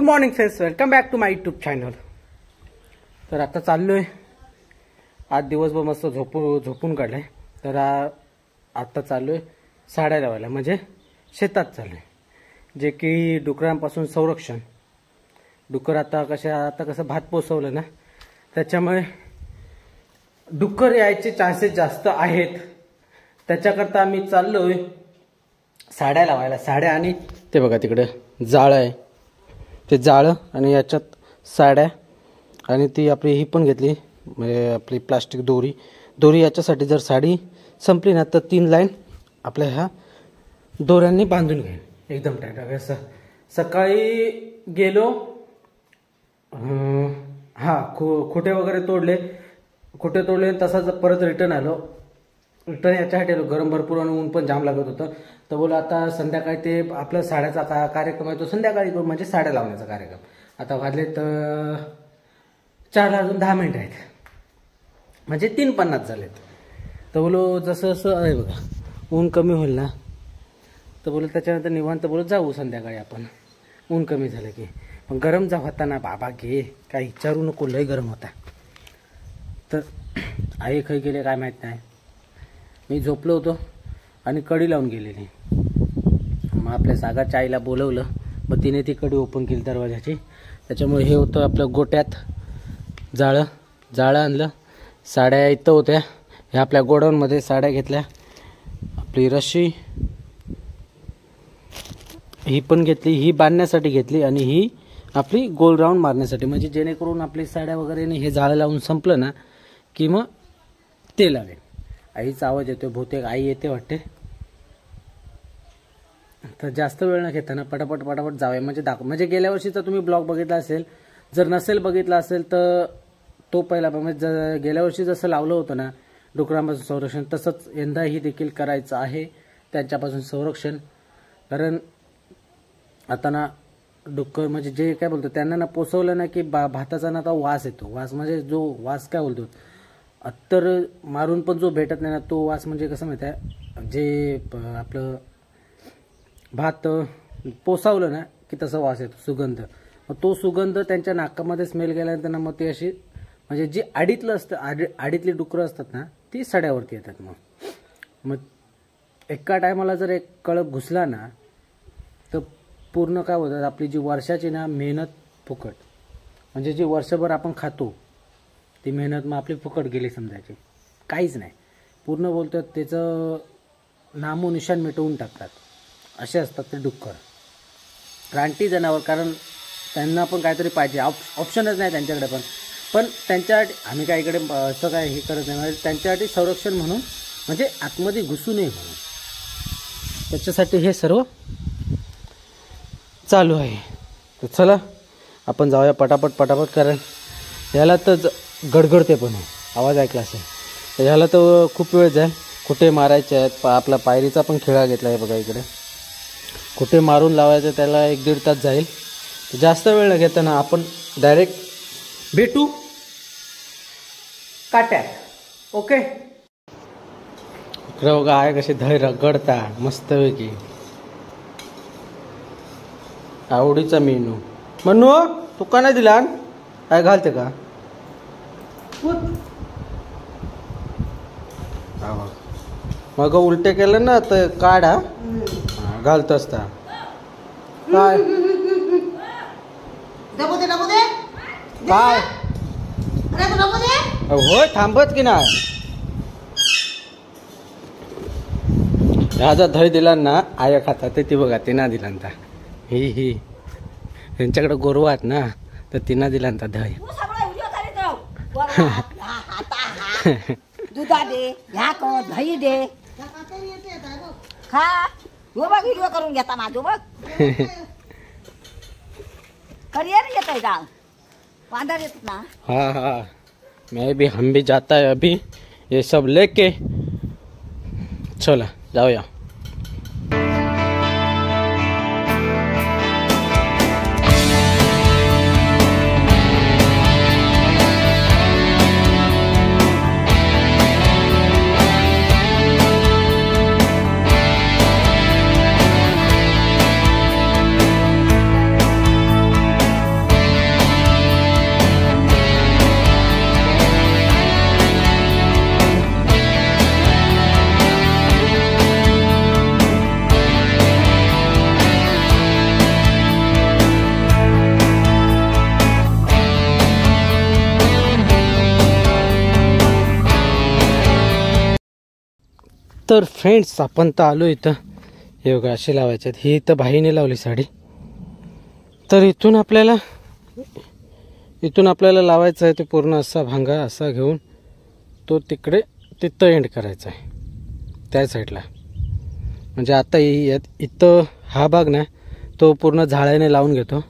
Good morning friends, welcome back to my YouTube channel. तर आता चाललोय, आज दिवसभर मस्त झोपून काढलाय. तर आता चाललोय साड्या लावायला, म्हणजे शेतात चाललोय, जे की डुकरांपासून संरक्षण. डुकर आता कसं भात पोसवलं ना, त्याच्यामुळे डुक्कर यायचे चान्सेस जास्त आहेत. त्याच्याकरता आम्ही चाललोय साड्या लावायला. साड्या आणि ते बघा तिकडे जाळं आहे, ते जाळं आणि याच्यात साड्या. आणि ती आपली ही पण घेतली, म्हणजे आपली प्लास्टिक दोरी याच्यासाठी. जर साडी संपली ना तर 3 लाईन आपल्या ह्या दोऱ्यांनी बांधून घ्या एकदम टाईट. असं सकाळी गेलो, खोटे वगैरे तोडले तसाच परत रिटर्न आलो. रिटर्न याच्यासाठी आलो, गरम भरपूर आणि ऊन पण जाम लागत होतं. तर बोला आता संध्याकाळी ते आपला साड्याचा कार्यक्रम आहे, तो संध्याकाळी करू, म्हणजे साड्या लावण्याचा कार्यक्रम. आता वाजले तर 4 अजून 10 मिनिटं आहेत, म्हणजे 3:50 झालेत. तर बोलो जसं आहे बघा, ऊन कमी होईल ना तर बोलो त्याच्यानंतर निवांत बोलो जाऊ संध्याकाळी आपण, ऊन कमी झालं की. पण गरम जा होता ना बाबा, घे काय विचारू नको, लय गरम होता. तर आई खाई गेले काय माहीत नाही. मी झोपलो होतो आणि कडी लावून गेलेली. मग आपल्या सागाच्या आईला बोलवलं, मग तिने ती कडी ओपन केली दरवाजाची. त्याच्यामुळे हे होतं आपलं गोट्यात जाळं आणलं. साड्या इथं होत्या, ह्या आपल्या गोडाऊनमध्ये साड्या घेतल्या. आपली रशी ही पण घेतली, ही बांधण्यासाठी घेतली, आणि ही आपली गोल राऊंड मारण्यासाठी, म्हणजे जेणेकरून आपली साड्या वगैरे हे जाळं लावून संपलं ना की मग ते लावेल. आईचा आवाज येतोय, बहुतेक आई येते वाटते. तर जास्त वेळ न घेताना पटापट जाऊया, म्हणजे गेल्या वर्षीचा तुम्ही ब्लॉग बघितला असेल. जर नसेल बघितला असेल तर तो पहिला, म्हणजे गेल्या वर्षी जसं लावलं होतं ना डुकरांपासून संरक्षण, तसंच यंदाही देखील करायचं आहे त्यांच्यापासून संरक्षण. कारण आता ना डुक्कर म्हणजे जे काय बोलतो त्यांना ना पोसवलं ना की भाताचा ना आता वास येतो. वास म्हणजे जो वास काय बोलतो, अत्तर मारून पण जो भेटत नाही ना तो वास, म्हणजे कसं माहिती आहे, जे आपलं भात पोसावलं ना की तसं वास येतो, सुगंध. मग तो सुगंध त्यांच्या नाकामध्ये स्मेल गेल्यानंतर ना मग ते अशी, म्हणजे जी आडीतलं असतं, आडीतली डुकरं असतात ना ती सड्यावरती येतात. मग एका टायमाला जर एक कळप घुसला ना तर पूर्ण काय होतं, आपली जी वर्षाची ना मेहनत फुकट, म्हणजे जी वर्षभर आपण खातो ती मेहनत मग आपली फुकट गेली समजायची, काहीच नाही. पूर्ण बोलतात त्याचं नामोनिशान मिटवून टाकतात. असे असतात ते डुक्कर, रानटी जनावर. कारण त्यांना पण काहीतरी पाहिजे, ऑप्शनच नाही त्यांच्याकडे. पण त्यांच्यासाठी आम्ही काय इकडे असं काय हे करत नाही, म्हणजे त्यांच्यासाठी संरक्षण म्हणून, म्हणजे आतमध्ये घुसू नये म्हणून, त्याच्यासाठी हे सर्व चालू आहे. तर चला आपण जाऊया पटापट, कारण ह्याला तर गडगडते पण आवाज ऐकला असेल तर ह्याला तर खूप वेळ जाईल. कुठे मारायचे आहेत, आपला पायरीचा पण खेळा घेतला आहे बघा इकडे. कुठे मारून लावायचं त्याला 1-1.5 तास जाईल. जास्त वेळ न घेताना आपण डायरेक्ट भेटू काट्यात. ओके, बघा आहे कसे धै रगडता मस्तपैकी. आवडीचा मेनू. म्हणू तू का नाही दिला, काय घालते का मग उलटे केलं ना तर काढा घालत असता काय काय होय, थांबत की नाही. ह्याचा दही दिला ना आया खातात, ती बघा तिना दिला ना ही त्यांच्याकडे गोरवा आहेत ना, तर तिना दिला ना दही. दुधा दे, ह्या दही दे, खा. हो बघ व्हिडिओ करून घेता माझं बघ. करियर येत आहे का पांढर येत ना. हाँ मैं भी, हम भी जाता है अभी ये सब लेके. चला जाऊया. तर फ्रेंड्स आपण तर आलो इथं. हे बघा असे लावायचे आहेत. ही इथं बाईने लावली साडी. तर इथून आपल्याला लावायचं आहे. ते पूर्ण असा भांगा असा घेऊन तो तिथं एंड करायचा आहे त्या साईडला. म्हणजे आता इथं हा भाग ना तो पूर्ण झाळ्याने लावून घेतो.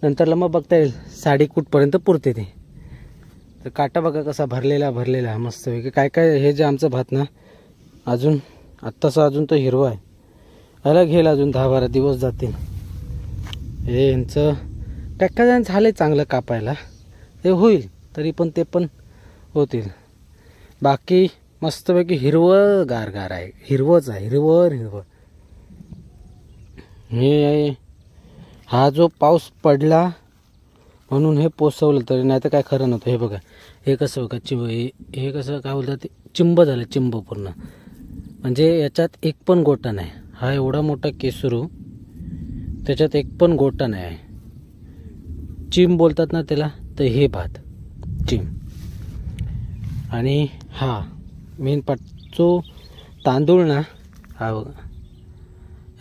नंतरला मग बघता येईल साडी कुठपर्यंत पुरते ते. तर काटा बघा कसा भरलेला मस्त वेगळं. काय हे जे आमचं भात ना अजून अजून तो हिरवा आहे. अलग घेईल अजून 10-12 दिवस जातील. हे यांचं टॅक्टर झालं चांगलं कापायला. हे होईल तरी पण ते पण होतील. बाकी मस्तपैकी हिरवं गार आहे. हिरवंच आहे. हिरवं हे हा जो पाऊस पडला म्हणून हे पोचवलं तरी नाही तर काय खरं नव्हतं. हे बघा हे कसं बघा हे कसं काय बोलतात चिंब झालं. चिंब पूर्ण म्हणजे याच्यात एक पण गोटा नाही. हा एवढा मोठा केसरू त्याच्यात एक पण गोटा नाही आहे. चिंब बोलतात ना त्याला. तर हे भात चिंब. आणि हा मेन जो तांदूळ ना हा बघा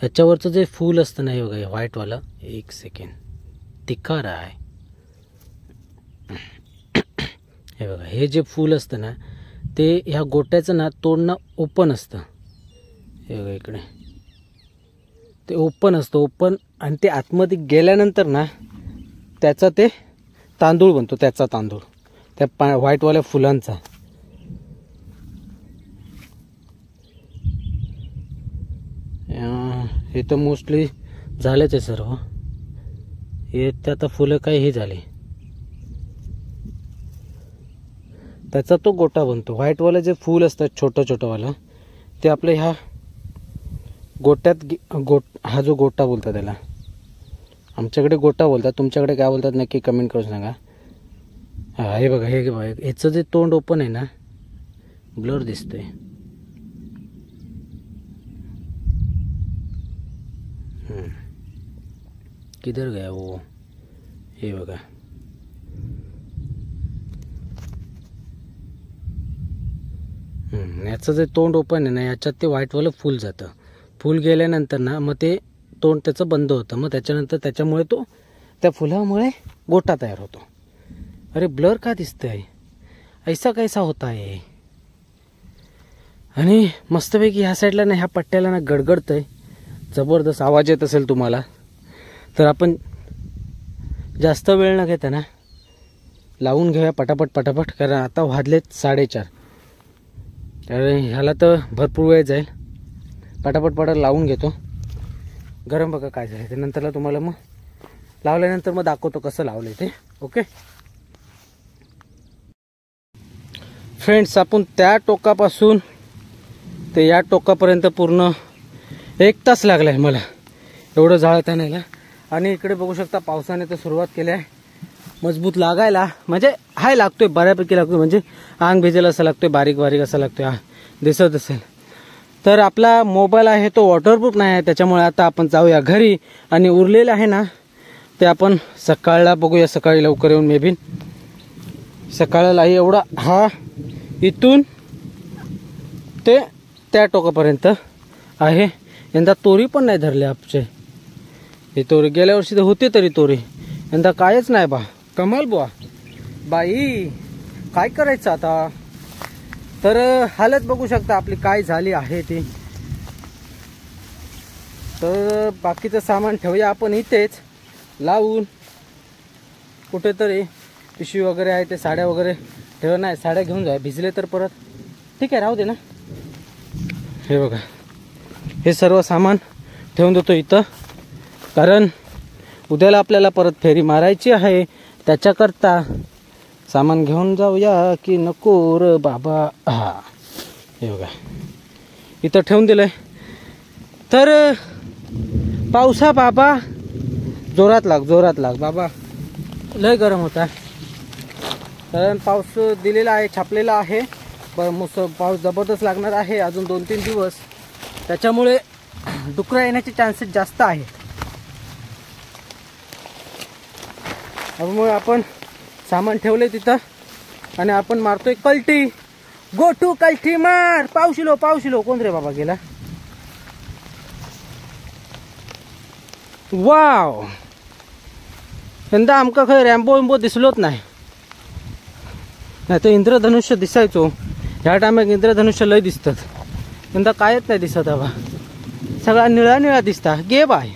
ह्याच्यावरचं जे फूल असतं ना हे बघा हे व्हाईटवालं. एक सेकंड तिखारा आहे. हे बघा हे जे फूल असतं ना ते ह्या गोट्याचं ना तोंड ओपन असतं. हे बघा इकडे ते ओपन असतं. ओपन आणि ते आतमध्ये गेल्यानंतर ना त्याचा ते तांदूळ बनतो. त्याचा तांदूळ त्या व्हाईटवाल्या फुलांचा. हे तर मोस्टली झालेच आहे सर्व. हे ते आता फुलं काही हे झाले. त्याचा तो गोटा बनतो. व्हाईटवालं जे फूल असतं छोटंवालं ते आपलं ह्या गोट्यात हा जो गोटा बोलतात त्याला. आमच्याकडे गोटा बोलतात. तुमच्याकडे काय बोलतात नक्की कमेंट करून सांगा. हे बघा हे बघा ह्याचं जे तोंड ओपन आहे ना ब्लर दिसतंय. किधर गया वो. हे बघा याचं जे तोंड ओपन आहे ना याच्यात ते व्हाईटवालं फूल जातं. फूल गेल्यानंतर ना मग ते तोंड त्याचं बंद होतं. मग त्याच्यानंतर त्याच्यामुळे तो त्या फुलामुळे गोटा तयार होतो. अरे ब्लर का दिसतंय. ऐसा कैसा होता है. आणि मस्तपैकी ह्या साईडला ना ह्या पट्ट्याला ना गडगडतंय. जबरदस्त आवाज येत असेल तुम्हाला. तर आपण जास्त वेळ न घेता ना लावून घेऊया पटापट. कारण आता वाजलेत 4:30. तर ह्याला तर भरपूर वेळ जाईल. पटापट लावून घेतो. गरम बघा काय झालं ते. नंतरला तुम्हाला मग लावल्यानंतर मग दाखवतो कसं लावलं ते. ओके फ्रेंड्स आपण त्या टोकापासून ते या टोकापर्यंत पूर्ण 1 तास लागला आहे मला एवढं जाळत आणायला. आणि इकडे बघू शकता पावसाने तर सुरुवात केली आहे मजबूत लागायला. म्हणजे हाय लागतोय बऱ्यापैकी लागतोय. म्हणजे अंग भिजेल असं लागतोय. बारीक असं लागतोय. दिसत असेल. तर आपला मोबाईल आहे तो वॉटरप्रूफ नाही आहे. त्याच्यामुळे आता आपण जाऊया घरी. आणि उरलेलं आहे ना ते आपण सकाळला बघूया. सकाळी लवकर येऊन मे बी सकाळला एवढा हा इथून ते त्या टोकापर्यंत आहे. यंदा तोरी पण नाही धरले आपचे. हे तोरी गेल्या वर्षी तर होते तरी तोरी यंदा कायच नाही बा. कमाल बुवा बाई काय करायचं आता. तर हालत बघू शकता आपली काय झाली आहे ती. तर बाकीचं सामान ठेवूया आपण इथेच लावून. कुठेतरी पिशवी वगैरे आहे ते साड्या वगैरे ठेव. नाही साड्या घेऊन जाय भिजले तर परत. ठीक आहे राहू दे ना. हे बघा हे सर्व सामान ठेवून देतो इथं. कारण उद्याला आपल्याला परत फेरी मारायची आहे. त्याच्याकरता सामान घेऊन जाऊया की नको र बाबा. हा हे बघा इथं ठेवून दिलंय. तर पावसा बाबा जोरात लाग बाबा. लय गरम होता. कारण पाऊस दिलेला आहे छापलेला आहे. पाऊस जबरदस्त लागणार आहे अजून 2-3 दिवस. त्याच्यामुळे डुकरं येण्याचे चान्सेस जास्त आहेत. त्यामुळे आपण सामान ठेवले तिथं आणि आपण मारतोय कल्टी. Go to कल्ठीमार. पावशिलो कोण रे बाबा गेला. वाव, यंदा आमका खंय रॅम्बो दिसलोच नाही. तो इंद्रधनुष्य दिसायचो. ह्या टायमाक इंद्रधनुष्य लय दिसतात. यंदा कायच नाही दिसत बाबा. सगळा निळा दिसता. गे बाय.